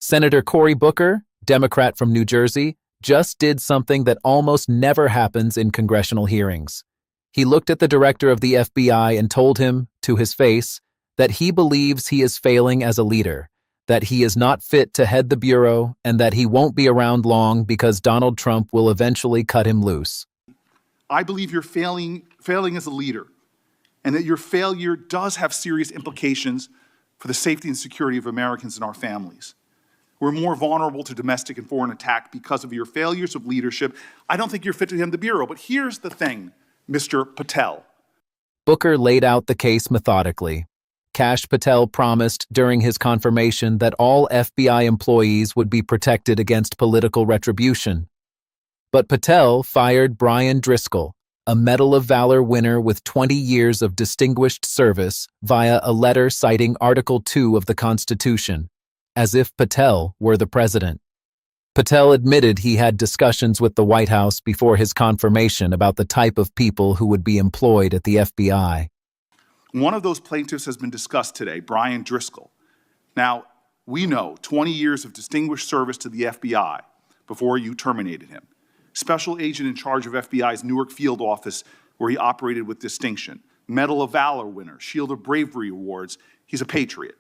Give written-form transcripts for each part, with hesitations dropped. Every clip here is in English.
Senator Cory Booker, Democrat from New Jersey, just did something that almost never happens in congressional hearings. He looked at the director of the FBI and told him, to his face, that he believes he is failing as a leader, that he is not fit to head the bureau, and that he won't be around long because Donald Trump will eventually cut him loose. I believe you're failing as a leader, and that your failure does have serious implications for the safety and security of Americans and our families. We're more vulnerable to domestic and foreign attack because of your failures of leadership. I don't think you're fit to head the bureau, but here's the thing, Mr. Patel. Booker laid out the case methodically. Kash Patel promised during his confirmation that all FBI employees would be protected against political retribution. But Patel fired Brian Driscoll, a Medal of Valor winner with 20 years of distinguished service, via a letter citing Article 2 of the Constitution, as if Patel were the president. Patel admitted he had discussions with the White House before his confirmation about the type of people who would be employed at the FBI. One of those plaintiffs has been discussed today, Brian Driscoll. Now, we know 20 years of distinguished service to the FBI before you terminated him. Special agent in charge of FBI's Newark field office, where he operated with distinction. Medal of Valor winner, Shield of Bravery awards. He's a patriot.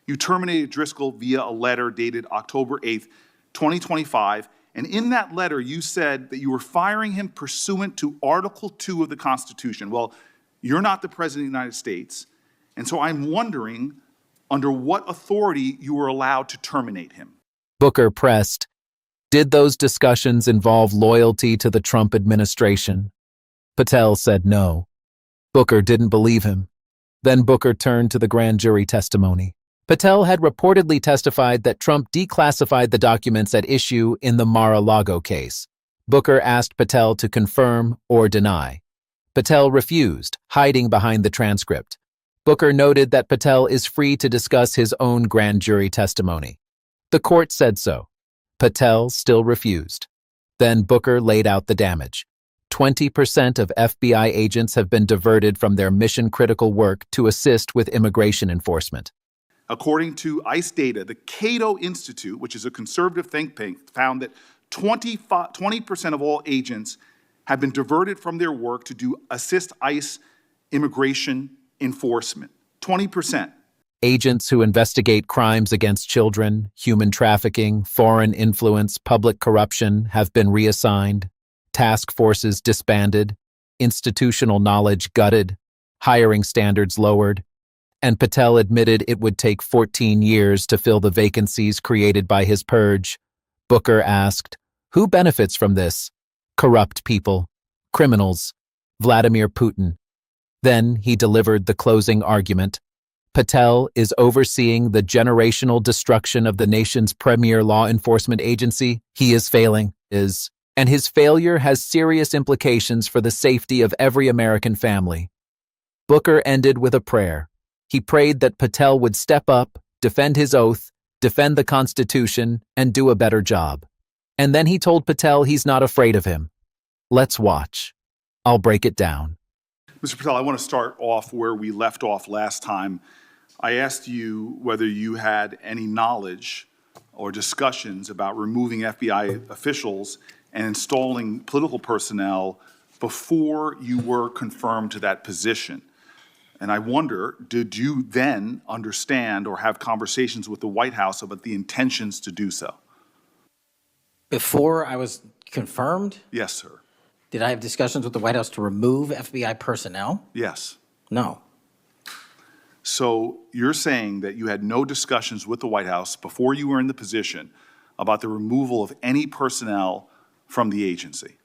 You terminated Driscoll via a letter dated October 8th, 2025, and in that letter you said that you were firing him pursuant to Article 2 of the Constitution. Well, you're not the President of the United States, and so I'm wondering under what authority you were allowed to terminate him. Booker pressed, did those discussions involve loyalty to the Trump administration? Patel said no. Booker didn't believe him. Then Booker turned to the grand jury testimony. Patel had reportedly testified that Trump declassified the documents at issue in the Mar-a-Lago case. Booker asked Patel to confirm or deny. Patel refused, hiding behind the transcript. Booker noted that Patel is free to discuss his own grand jury testimony. The court said so. Patel still refused. Then Booker laid out the damage. 20% of FBI agents have been diverted from their mission-critical work to assist with immigration enforcement. According to ICE data, the Cato Institute, which is a conservative think tank, found that 20% of all agents have been diverted from their work to assist ICE immigration enforcement. 20%. Agents who investigate crimes against children, human trafficking, foreign influence, public corruption have been reassigned, task forces disbanded, institutional knowledge gutted, hiring standards lowered, and Patel admitted it would take 14 years to fill the vacancies created by his purge. Booker asked, who benefits from this? Corrupt people, criminals, Vladimir Putin. Then he delivered the closing argument. Patel is overseeing the generational destruction of the nation's premier law enforcement agency. He is failing, and his failure has serious implications for the safety of every American family. Booker ended with a prayer. He prayed that Patel would step up, defend his oath, defend the Constitution, and do a better job. And then he told Patel he's not afraid of him. Let's watch. I'll break it down. Mr. Patel, I want to start off where we left off last time. I asked you whether you had any knowledge or discussions about removing FBI officials and installing political personnel before you were confirmed to that position. And I wonder, did you then understand or have conversations with the White House about the intentions to do so? Before I was confirmed? Yes, sir. Did I have discussions with the White House to remove FBI personnel? Yes. No. So you're saying that you had no discussions with the White House before you were in the position about the removal of any personnel from the agency?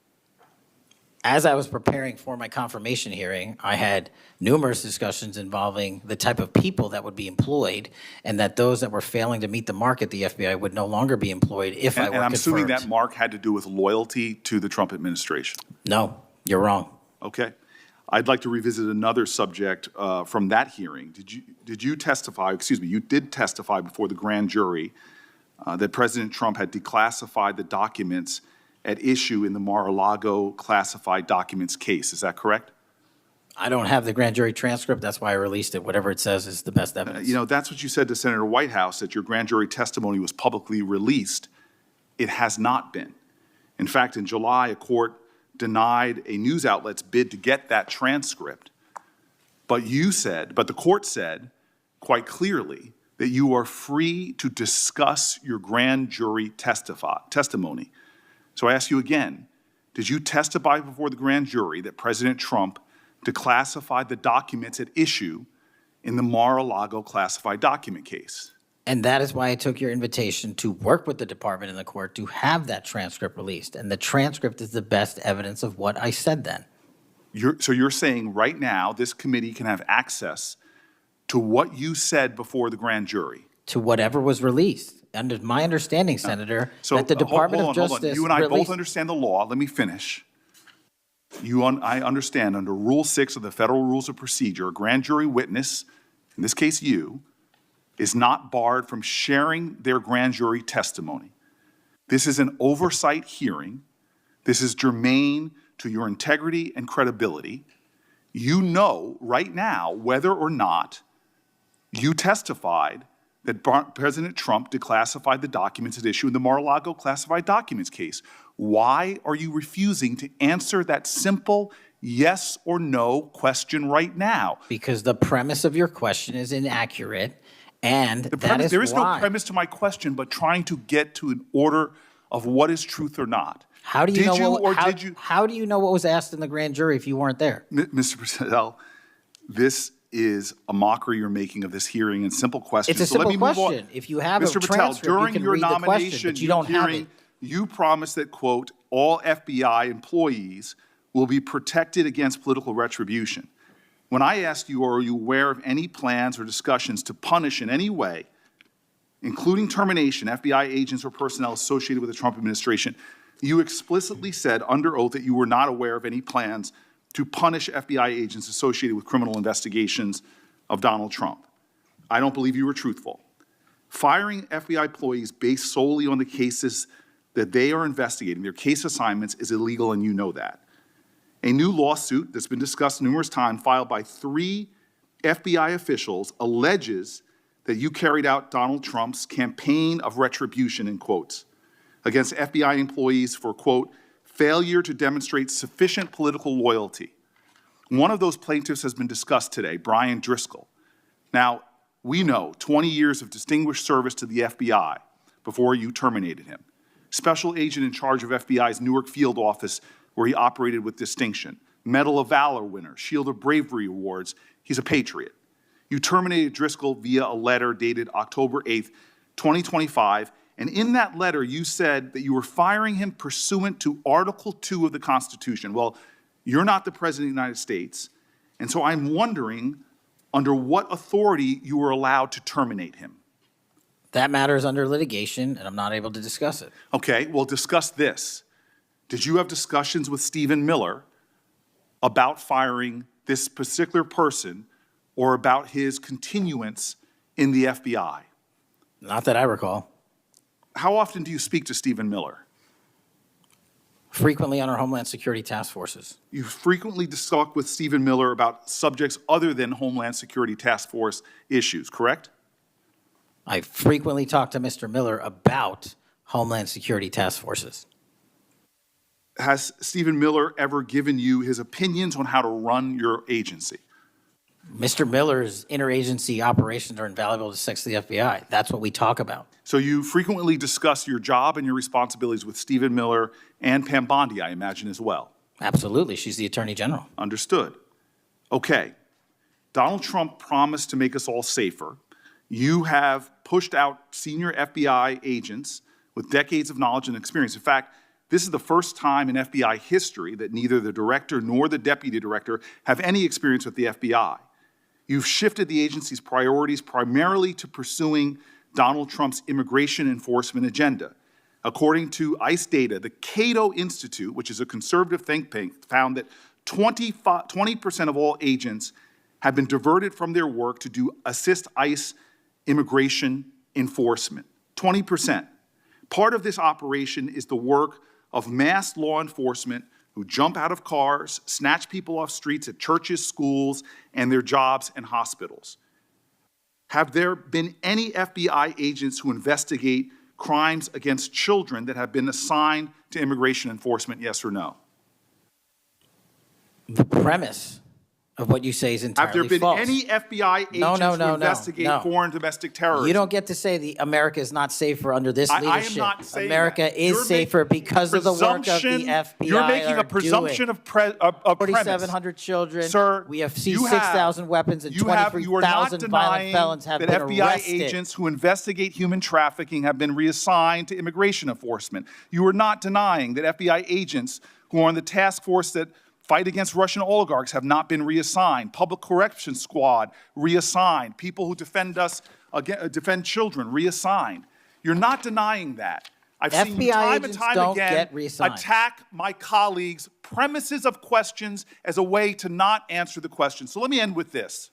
As I was preparing for my confirmation hearing, I had numerous discussions involving the type of people that would be employed, and that those that were failing to meet the mark at the FBI would no longer be employed if I were confirmed. And I'm assuming that mark had to do with loyalty to the Trump administration. No, you're wrong. Okay. I'd like to revisit another subject from that hearing. Did you testify, you did testify before the grand jury that President Trump had declassified the documents at issue in the Mar-a-Lago classified documents case. Is that correct? I don't have the grand jury transcript. That's why I released it. Whatever it says is the best evidence. You know, that's what you said to Senator Whitehouse, that your grand jury testimony was publicly released. It has not been. In fact, in July, a court denied a news outlet's bid to get that transcript. But the court said quite clearly that you are free to discuss your grand jury testimony. So I ask you again, did you testify before the grand jury that President Trump declassified the documents at issue in the Mar-a-Lago classified document case? And that is why I took your invitation to work with the department and the court to have that transcript released. And the transcript is the best evidence of what I said then. So you're saying right now this committee can have access to what you said before the grand jury? To whatever was released. Under my understanding, Senator, So that the Department of Justice You and I both released. understand the law. Let me finish. I understand under Rule 6 of the Federal Rules of Procedure, a grand jury witness, in this case you, is not barred from sharing their grand jury testimony. This is an oversight hearing. This is germane to your integrity and credibility. You know right now whether or not you testified that President Trump declassified the documents at issue in the Mar-a-Lago classified documents case. Why are you refusing to answer that simple yes or no question right now? Because the premise of your question is inaccurate, and There is no premise to my question, but trying to get to an order of what is truth or not. How do you Did know you what, or how, did you? how do you know what was asked in the grand jury if you weren't there? Mr. Patel, this is a mockery you're making of this hearing and simple questions. It's a So let simple me move on. question. If you have a Mr. Patel, transcript, you during can your read the question, nomination but you don't have hearing, it. you promised that, quote, all FBI employees will be protected against political retribution. When I asked you, are you aware of any plans or discussions to punish in any way, including termination, FBI agents or personnel associated with the Trump administration, you explicitly said under oath that you were not aware of any plans to punish FBI agents associated with criminal investigations of Donald Trump. I don't believe you were truthful. Firing FBI employees based solely on the cases that they are investigating, their case assignments, is illegal, and you know that. A new lawsuit that's been discussed numerous times, filed by 3 FBI officials, alleges that you carried out Donald Trump's campaign of retribution, in quotes, against FBI employees for, quote, failure to demonstrate sufficient political loyalty. One of those plaintiffs has been discussed today, Brian Driscoll. Now, we know 20 years of distinguished service to the FBI before you terminated him. Special agent in charge of FBI's Newark field office, where he operated with distinction. Medal of Valor winner, Shield of Bravery awards. He's a patriot. You terminated Driscoll via a letter dated October 8th, 2025, and in that letter you said that you were firing him pursuant to Article 2 of the Constitution. Well, you're not the President of the United States, and so I'm wondering under what authority you were allowed to terminate him. That matter is under litigation, and I'm not able to discuss it. Okay, well, discuss this. Did you have discussions with Stephen Miller about firing this particular person or about his continuance in the FBI? Not that I recall. How often do you speak to Stephen Miller? Frequently on our Homeland Security task forces. You frequently talk with Stephen Miller about subjects other than Homeland Security task force issues, correct? I frequently talk to Mr. Miller about Homeland Security task forces. Has Stephen Miller ever given you his opinions on how to run your agency? Mr. Miller's interagency operations are invaluable to the FBI. That's what we talk about. So you frequently discuss your job and your responsibilities with Stephen Miller and Pam Bondi, I imagine, as well. Absolutely. She's the Attorney General. Understood. Okay. Donald Trump promised to make us all safer. You have pushed out senior FBI agents with decades of knowledge and experience. In fact, this is the first time in FBI history that neither the director nor the deputy director have any experience with the FBI. You've shifted the agency's priorities primarily to pursuing Donald Trump's immigration enforcement agenda. According to ICE data, the Cato Institute, which is a conservative think tank, found that 20% of all agents have been diverted from their work to assist ICE immigration enforcement. 20%. Part of this operation is the work of mass law enforcement who jump out of cars, snatch people off streets at churches, schools, and their jobs and hospitals. Have there been any FBI agents who investigate crimes against children that have been assigned to immigration enforcement, yes or no? The premise of what you say is entirely Have there been false. any FBI agents who investigate foreign domestic terrorism? You don't get to say America is not safer under this leadership. I am not saying America that. is safer because of the work of the FBI. You're making a presumption of premise. 4,700 children. Sir, we have seized 6,000 weapons and you are not 23,000 violent felons have that been FBI arrested. agents who investigate human trafficking have been reassigned to immigration enforcement. You are not denying that FBI agents who are on the task force that fight against Russian oligarchs have not been reassigned. Public Corrections Squad, reassigned. People who defend children, reassigned. You're not denying that. I've seen you time and time again attack my colleagues' premises of questions as a way to not answer the question. So let me end with this.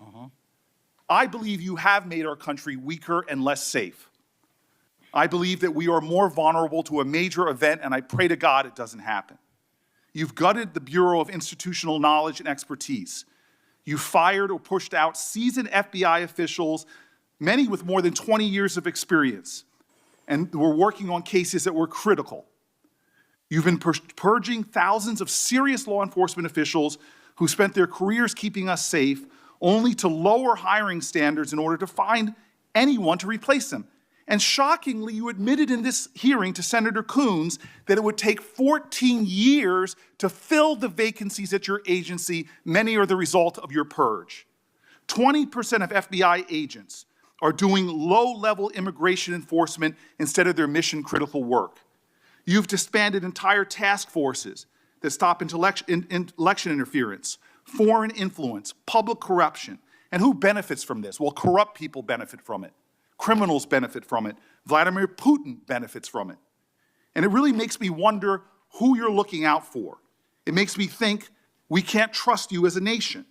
I believe you have made our country weaker and less safe. I believe that we are more vulnerable to a major event, and I pray to God it doesn't happen. You've gutted the Bureau of Institutional Knowledge and Expertise. You fired or pushed out seasoned FBI officials, many with more than 20 years of experience, and were working on cases that were critical. You've been purging thousands of serious law enforcement officials who spent their careers keeping us safe, only to lower hiring standards in order to find anyone to replace them. And shockingly, you admitted in this hearing to Senator Coons that it would take 14 years to fill the vacancies at your agency. Many are the result of your purge. 20% of FBI agents are doing low-level immigration enforcement instead of their mission-critical work. You've disbanded entire task forces that stop election interference, foreign influence, public corruption. And who benefits from this? Well, corrupt people benefit from it. Criminals benefit from it. Vladimir Putin benefits from it. And it really makes me wonder who you're looking out for. It makes me think we can't trust you as a nation.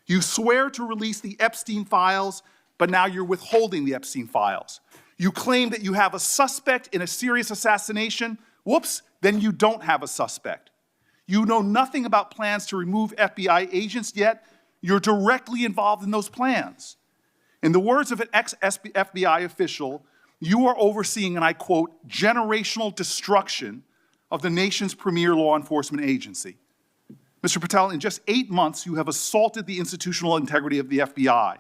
You swear to release the Epstein files, but now you're withholding the Epstein files. You claim that you have a suspect in a serious assassination. Whoops, then you don't have a suspect. You know nothing about plans to remove FBI agents, yet you're directly involved in those plans. In the words of an ex-FBI official, you are overseeing, and I quote, generational destruction of the nation's premier law enforcement agency. Mr. Patel, in just 8 months, you have assaulted the institutional integrity of the FBI.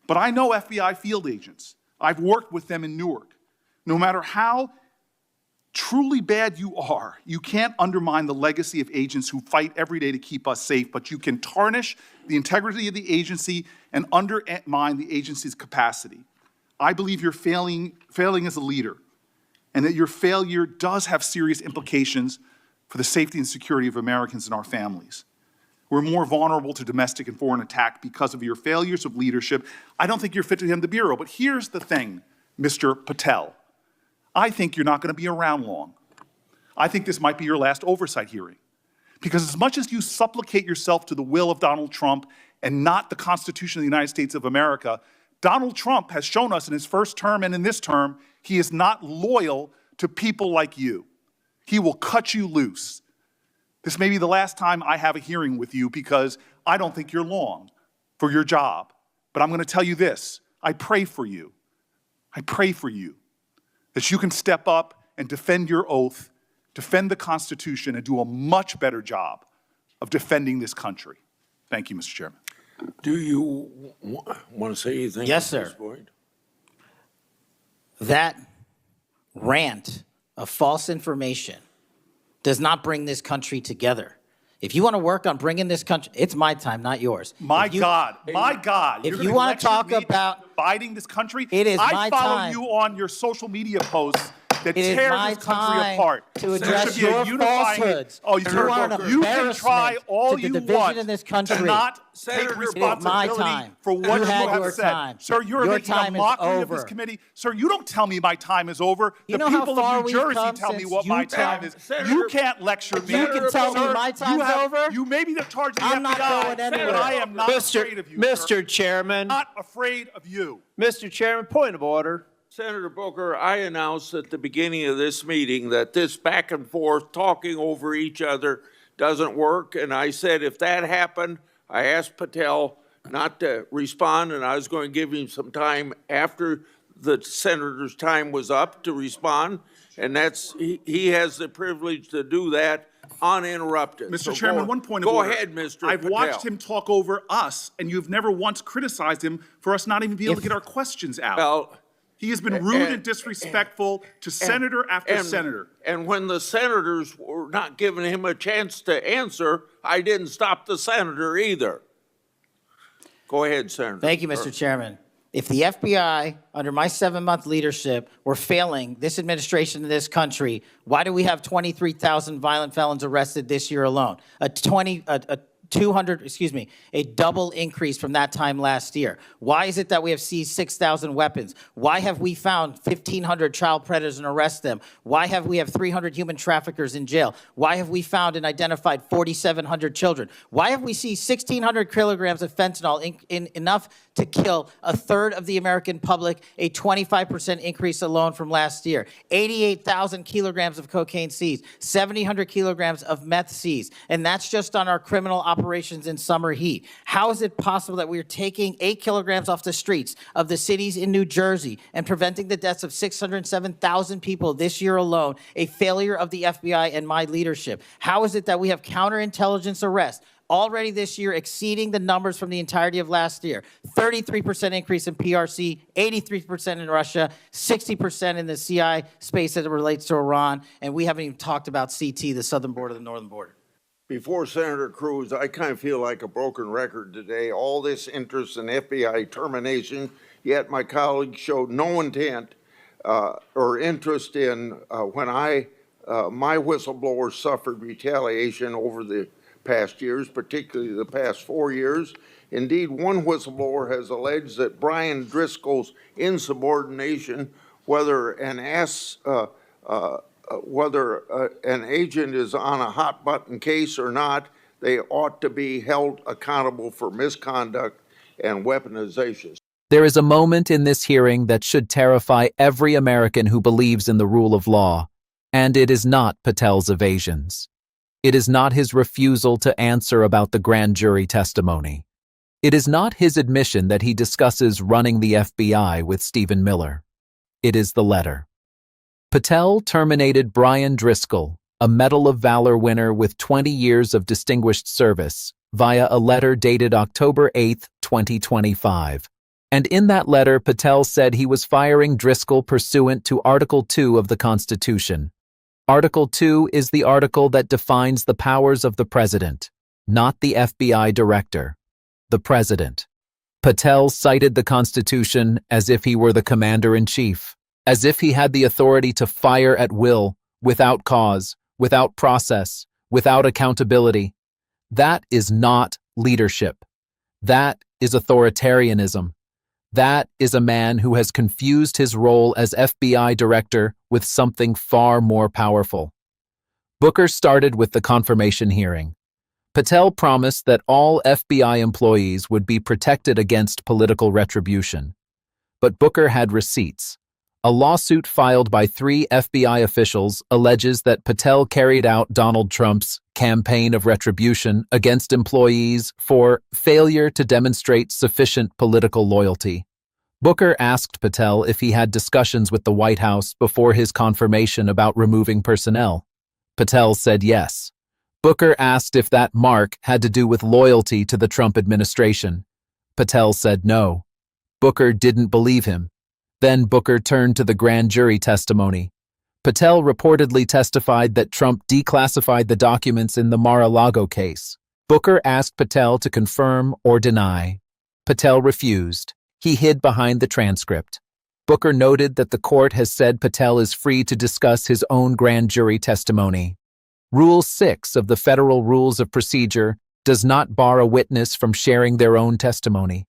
But I know FBI field agents. I've worked with them in Newark. No matter how truly bad you are, you can't undermine the legacy of agents who fight every day to keep us safe, but you can tarnish the integrity of the agency and undermine the agency's capacity. I believe you're failing as a leader, and that your failure does have serious implications for the safety and security of Americans and our families. We're more vulnerable to domestic and foreign attack because of your failures of leadership. I don't think you're fit to hand the Bureau, but here's the thing, Mr. Patel. I think you're not going to be around long. I think this might be your last oversight hearing. Because as much as you supplicate yourself to the will of Donald Trump and not the Constitution of the United States of America, Donald Trump has shown us in his first term and in this term, he is not loyal to people like you. He will cut you loose. This may be the last time I have a hearing with you because I don't think you're long for your job. But I'm going to tell you this. I pray for you. I pray for you that you can step up and defend your oath, defend the Constitution, and do a much better job of defending this country. Thank you, Mr. Chairman. Do you want to say anything? Yes, sir. At this point? That rant of false information does not bring this country together. If you want to work on bringing this country, it's my time, not yours. My God. If you want to talk about dividing this country, it is my time. I follow you on your social media posts that tear this country apart. To address your falsehoods. Oh, you are an you can try all you want in this country. to not take responsibility for what you have said. Time. Sir, you're your making a mockery of this committee. Sir, you don't tell me my time is over. You the know people of New Jersey tell me what my time is. You can't lecture me. You can tell me my time's over. You may be in charge of the I'm not going anywhere. but I am not afraid of you, Mr. Chairman. I'm not afraid of you. Mr. Chairman, point of order. Senator Booker, I announced at the beginning of this meeting that this back and forth, talking over each other, doesn't work. And I said, if that happened, I asked Patel not to respond, and I was going to give him some time after the senator's time was up to respond. And he has the privilege to do that uninterrupted. Mr. So Chairman, one point of go order. ahead, Mr. I've Patel. watched him talk over us, and you've never once criticized him for us not even being able to get our questions out. Well, He has been rude and disrespectful to senator after senator. And when the senators were not giving him a chance to answer, I didn't stop the senator either. Go ahead, Senator. Thank you, Mr. Chairman. If the FBI, under my 7-month leadership, were failing this administration in this country, why do we have 23,000 violent felons arrested this year alone? A double increase from that time last year. Why is it that we have seized 6,000 weapons? Why have we found 1,500 child predators and arrested them? Why have we 300 human traffickers in jail? Why have we found and identified 4,700 children? Why have we seized 1,600 kilograms of fentanyl, enough to kill a third of the American public, a 25% increase alone from last year? 88,000 kilograms of cocaine seized, 7,000 kilograms of meth seized, and that's just on our criminal operations in summer heat. How is it possible that we are taking 8 kilograms off the streets of the cities in New Jersey and preventing the deaths of 607,000 people this year alone, a failure of the FBI and my leadership? How is it that we have counterintelligence arrests already this year exceeding the numbers from the entirety of last year? 33% increase in PRC, 83% in Russia, 60% in the CI space as it relates to Iran, and we haven't even talked about CT, the southern border, the northern border. Before Senator Cruz, I kind of feel like a broken record today. All this interest in FBI termination, yet my colleagues showed no intent or interest in when my whistleblowers suffered retaliation over the past years, particularly the past 4 years. Indeed, one whistleblower has alleged that Brian Driscoll's insubordination, whether an agent is on a hot button case or not, they ought to be held accountable for misconduct and weaponization. There is a moment in this hearing that should terrify every American who believes in the rule of law, and it is not Patel's evasions. It is not his refusal to answer about the grand jury testimony. It is not his admission that he discusses running the FBI with Stephen Miller. It is the letter. Patel terminated Brian Driscoll, a Medal of Valor winner with 20 years of distinguished service, via a letter dated October 8, 2025. And in that letter, Patel said he was firing Driscoll pursuant to Article 2 of the Constitution. Article 2 is the article that defines the powers of the president, not the FBI director, the president. Patel cited the Constitution as if he were the commander-in-chief, as if he had the authority to fire at will, without cause, without process, without accountability. That is not leadership. That is authoritarianism. That is a man who has confused his role as FBI director with something far more powerful. Booker started with the confirmation hearing. Patel promised that all FBI employees would be protected against political retribution. But Booker had receipts. A lawsuit filed by 3 FBI officials alleges that Patel carried out Donald Trump's campaign of retribution against employees for failure to demonstrate sufficient political loyalty. Booker asked Patel if he had discussions with the White House before his confirmation about removing personnel. Patel said yes. Booker asked if that mark had to do with loyalty to the Trump administration. Patel said no. Booker didn't believe him. Then Booker turned to the grand jury testimony. Patel reportedly testified that Trump declassified the documents in the Mar-a-Lago case. Booker asked Patel to confirm or deny. Patel refused. He hid behind the transcript. Booker noted that the court has said Patel is free to discuss his own grand jury testimony. Rule 6 of the Federal Rules of Procedure does not bar a witness from sharing their own testimony.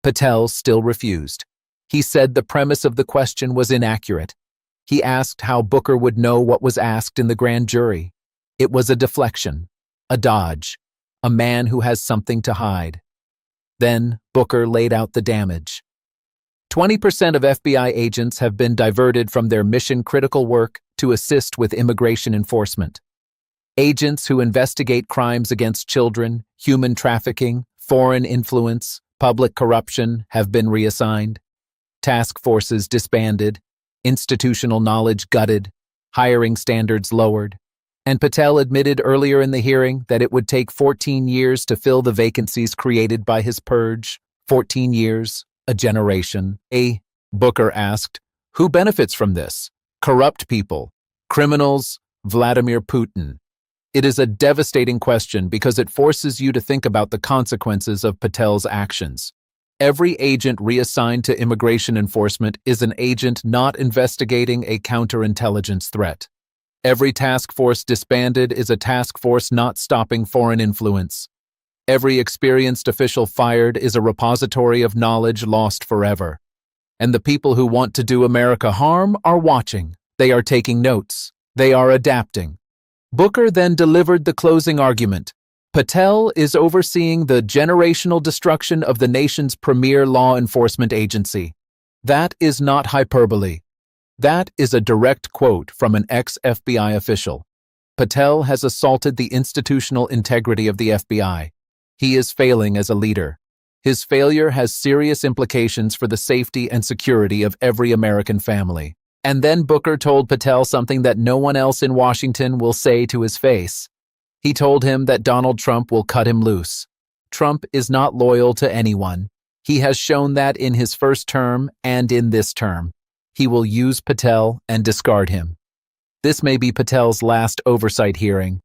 Patel still refused. He said the premise of the question was inaccurate. He asked how Booker would know what was asked in the grand jury. It was a deflection, a dodge, a man who has something to hide. Then Booker laid out the damage. 20% of FBI agents have been diverted from their mission-critical work to assist with immigration enforcement. Agents who investigate crimes against children, human trafficking, foreign influence, public corruption have been reassigned. Task forces disbanded, institutional knowledge gutted, hiring standards lowered. And Patel admitted earlier in the hearing that it would take 14 years to fill the vacancies created by his purge. 14 years, a generation. Booker asked, who benefits from this? Corrupt people, criminals, Vladimir Putin. It is a devastating question because it forces you to think about the consequences of Patel's actions. Every agent reassigned to immigration enforcement is an agent not investigating a counterintelligence threat. Every task force disbanded is a task force not stopping foreign influence. Every experienced official fired is a repository of knowledge lost forever. And the people who want to do America harm are watching. They are taking notes. They are adapting. Booker then delivered the closing argument. Patel is overseeing the generational destruction of the nation's premier law enforcement agency. That is not hyperbole. That is a direct quote from an ex-FBI official. Patel has assaulted the institutional integrity of the FBI. He is failing as a leader. His failure has serious implications for the safety and security of every American family. And then Booker told Patel something that no one else in Washington will say to his face. He told him that Donald Trump will cut him loose. Trump is not loyal to anyone. He has shown that in his first term and in this term. He will use Patel and discard him. This may be Patel's last oversight hearing.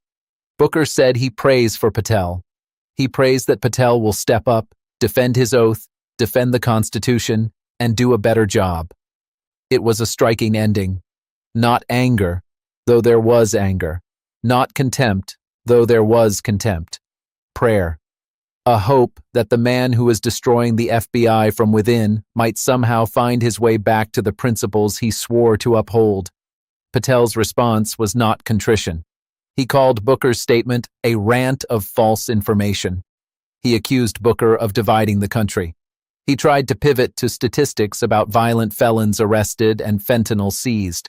Booker said he prays for Patel. He prays that Patel will step up, defend his oath, defend the Constitution, and do a better job. It was a striking ending. Not anger, though there was anger. Not contempt, though there was contempt. Prayer. A hope that the man who is destroying the FBI from within might somehow find his way back to the principles he swore to uphold. Patel's response was not contrition. He called Booker's statement a rant of false information. He accused Booker of dividing the country. He tried to pivot to statistics about violent felons arrested and fentanyl seized.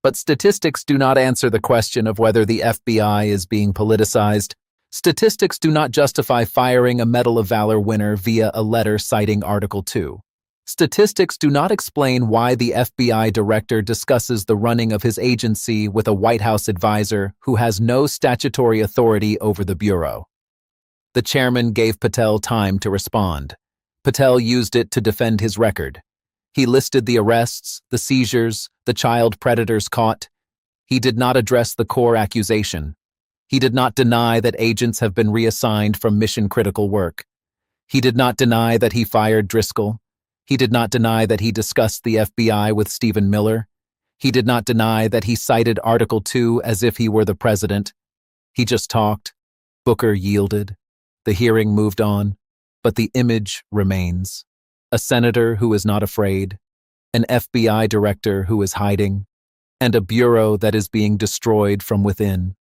But statistics do not answer the question of whether the FBI is being politicized. Statistics do not justify firing a Medal of Valor winner via a letter citing Article 2. Statistics do not explain why the FBI director discusses the running of his agency with a White House advisor who has no statutory authority over the bureau. The chairman gave Patel time to respond. Patel used it to defend his record. He listed the arrests, the seizures, the child predators caught. He did not address the core accusation. He did not deny that agents have been reassigned from mission-critical work. He did not deny that he fired Driscoll. He did not deny that he discussed the FBI with Stephen Miller. He did not deny that he cited Article 2 as if he were the president. He just talked. Booker yielded. The hearing moved on, but the image remains. A senator who is not afraid, an FBI director who is hiding, and a bureau that is being destroyed from within.